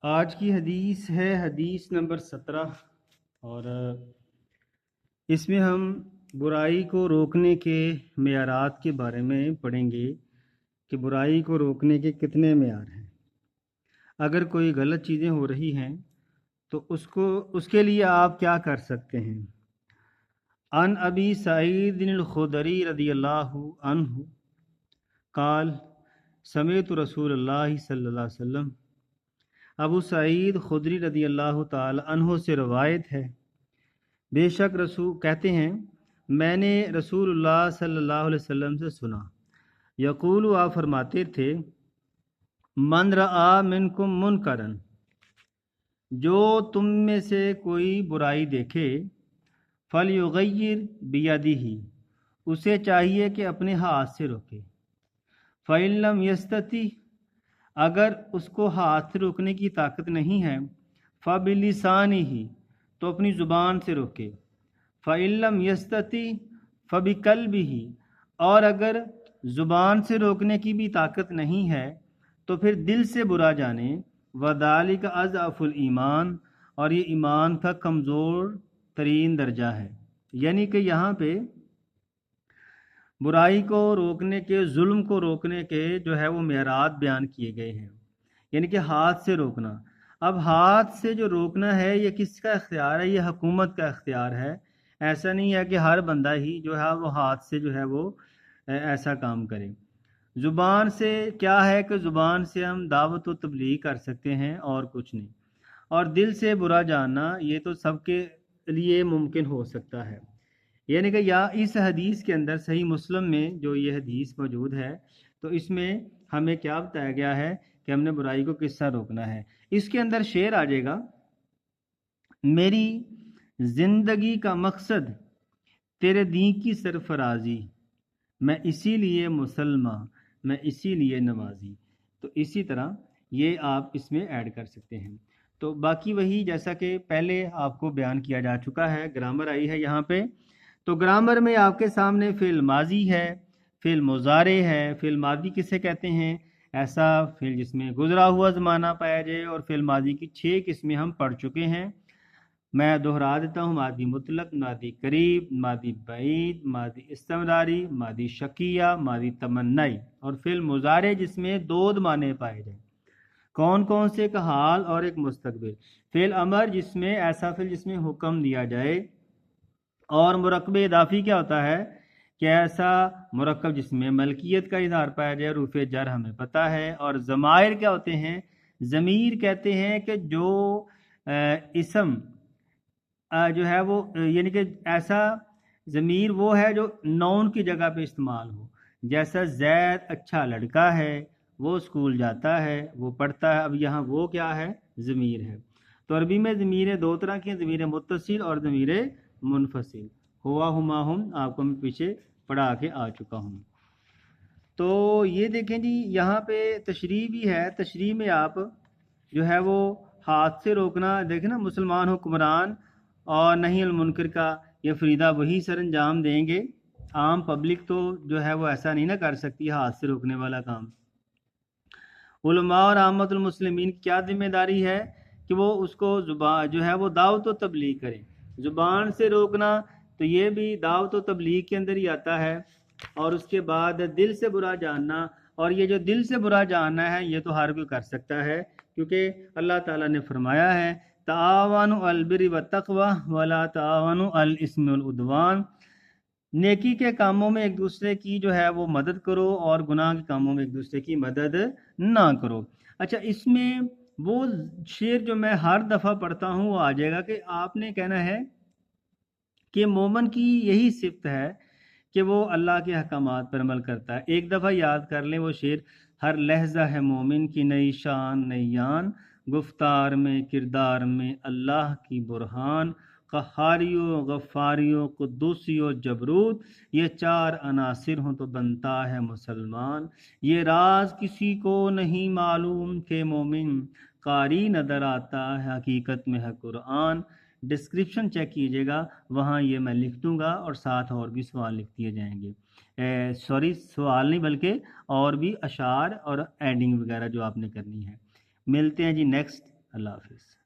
آج کی حدیث ہے حدیث نمبر 17، اور اس میں ہم برائی کو روکنے کے معیارات کے بارے میں پڑھیں گے کہ برائی کو روکنے کے کتنے معیار ہیں۔ اگر کوئی غلط چیزیں ہو رہی ہیں تو اس کے لیے آپ کیا کر سکتے ہیں۔ عن ابی سعید الخدری رضی اللہ عنہ قال سمعت رسول اللہ صلی اللہ علیہ وسلم، ابو سعید خدری رضی اللہ تعالی عنہ سے روایت ہے، بے شک رسول کہتے ہیں میں نے رسول اللہ صلی اللہ علیہ وسلم سے سنا، یقول آپ فرماتے تھے، من رآ منکم منکرن، جو تم میں سے کوئی برائی دیکھے، فلیغیر بیدہ، اسے چاہیے کہ اپنے ہاتھ سے روکے، فإن لم یستطع، اگر اس کو ہاتھ سے روکنے کی طاقت نہیں ہے، فبلسانہ، تو اپنی زبان سے روکے، فإن لم یستطع فبقلبہ، اور اگر زبان سے روکنے کی بھی طاقت نہیں ہے تو پھر دل سے برا جانے، وذالک اضعف الایمان، اور یہ ایمان کا کمزور ترین درجہ ہے۔ یعنی کہ یہاں پہ برائی کو روکنے کے، ظلم کو روکنے کے جو ہے وہ معیارات بیان کیے گئے ہیں، یعنی کہ ہاتھ سے روکنا۔ اب ہاتھ سے جو روکنا ہے یہ کس کا اختیار ہے؟ یہ حکومت کا اختیار ہے۔ ایسا نہیں ہے کہ ہر بندہ ہی جو ہے وہ ہاتھ سے جو ہے وہ ایسا کام کرے۔ زبان سے کیا ہے کہ زبان سے ہم دعوت و تبلیغ کر سکتے ہیں اور کچھ نہیں، اور دل سے برا جاننا یہ تو سب کے لیے ممکن ہو سکتا ہے۔ یعنی کہ اس حدیث کے اندر صحیح مسلم میں جو یہ حدیث موجود ہے تو اس میں ہمیں کیا بتایا گیا ہے کہ ہم نے برائی کو کس طرح روکنا ہے۔ اس کے اندر شعر آ جائے گا، میری زندگی کا مقصد تیرے دین کی سرفرازی، میں اسی لیے مسلمان، میں اسی لیے نمازی۔ تو اسی طرح یہ آپ اس میں ایڈ کر سکتے ہیں۔ تو باقی وہی جیسا کہ پہلے آپ کو بیان کیا جا چکا ہے، گرامر آئی ہے یہاں پہ۔ تو گرامر میں آپ کے سامنے فعل ماضی ہے، فعل مضارع ہے۔ فعل ماضی کسے کہتے ہیں؟ ایسا فعل جس میں گزرا ہوا زمانہ پایا جائے، اور فعل ماضی کی 6 قسمیں ہم پڑھ چکے ہیں۔ میں دہرا دیتا ہوں، ماضی مطلق، ماضی قریب، ماضی بعید، ماضی استمراری، ماضی شکیہ، ماضی تمنائی، اور فعل مضارع جس میں 2 معنی پائے جائیں۔ کون کون سے؟ ایک حال اور ایک مستقبل۔ فعل امر جس میں ایسا فعل جس میں حکم دیا جائے، اور مرکب اضافی کیا ہوتا ہے کہ ایسا مرکب جس میں ملکیت کا اظہار پایا جائے، روف جر ہمیں پتہ ہے۔ اور ضمائر کیا ہوتے ہیں؟ ضمیر کہتے ہیں کہ جو اسم جو ہے وہ، یعنی کہ ایسا ضمیر وہ ہے جو نون کی جگہ پہ استعمال ہو، جیسا زید اچھا لڑکا ہے، وہ اسکول جاتا ہے، وہ پڑھتا ہے۔ اب یہاں وہ کیا ہے؟ ضمیر ہے۔ تو عربی میں ضمیریں 2 طرح کی ہیں، ضمیر متصل اور ضمیر منفصل۔ ہوا ہما ہم آپ کو میں پیچھے پڑھا کے آ چکا ہوں۔ تو یہ دیکھیں جی، یہاں پہ تشریح بھی ہے۔ تشریح میں آپ جو ہے وہ ہاتھ سے روکنا، دیکھیں نا، مسلمان حکمران اور نہیں المنکر کا یہ فریضہ وہی سر انجام دیں گے۔ عام پبلک تو جو ہے وہ ایسا نہیں نہ کر سکتی ہاتھ سے روکنے والا کام۔ علماء اور عامت المسلمین کی کیا ذمہ داری ہے کہ وہ اس کو زبان جو ہے وہ دعوت و تبلیغ کریں۔ زبان سے روکنا تو یہ بھی دعوت و تبلیغ کے اندر ہی آتا ہے، اور اس کے بعد دل سے برا جاننا، اور یہ جو دل سے برا جاننا ہے یہ تو ہر کوئی کر سکتا ہے، کیونکہ اللہ تعالیٰ نے فرمایا ہے تعاونوا علی البر والتقوی ولا تعاونوا علی الاثم والعدوان، نیکی کے کاموں میں ایک دوسرے کی جو ہے وہ مدد کرو، اور گناہ کے کاموں میں ایک دوسرے کی مدد نہ کرو۔ اچھا، اس میں وہ شعر جو میں ہر دفعہ پڑھتا ہوں وہ آ جائے گا کہ آپ نے کہنا ہے کہ مومن کی یہی صفت ہے کہ وہ اللہ کے احکامات پر عمل کرتا ہے۔ ایک دفعہ یاد کر لیں وہ شعر، ہر لحظہ ہے مومن کی نئی شان نئی یان، گفتار میں کردار میں اللہ کی برہان، قہاریو غفاریو قدوسیو جبروت، یہ 4 عناصر ہوں تو بنتا ہے مسلمان، یہ راز کسی کو نہیں معلوم کہ مومن قاری نظر آتا ہے حقیقت میں ہے قرآن۔ ڈسکرپشن چیک کیجئے گا، وہاں یہ میں لکھ دوں گا، اور ساتھ اور بھی سوال لکھ دیے جائیں گے۔ سوال نہیں بلکہ اور بھی اشعار اور اینڈنگ وغیرہ جو آپ نے کرنی ہے۔ ملتے ہیں جی نیکسٹ اللہ حافظ.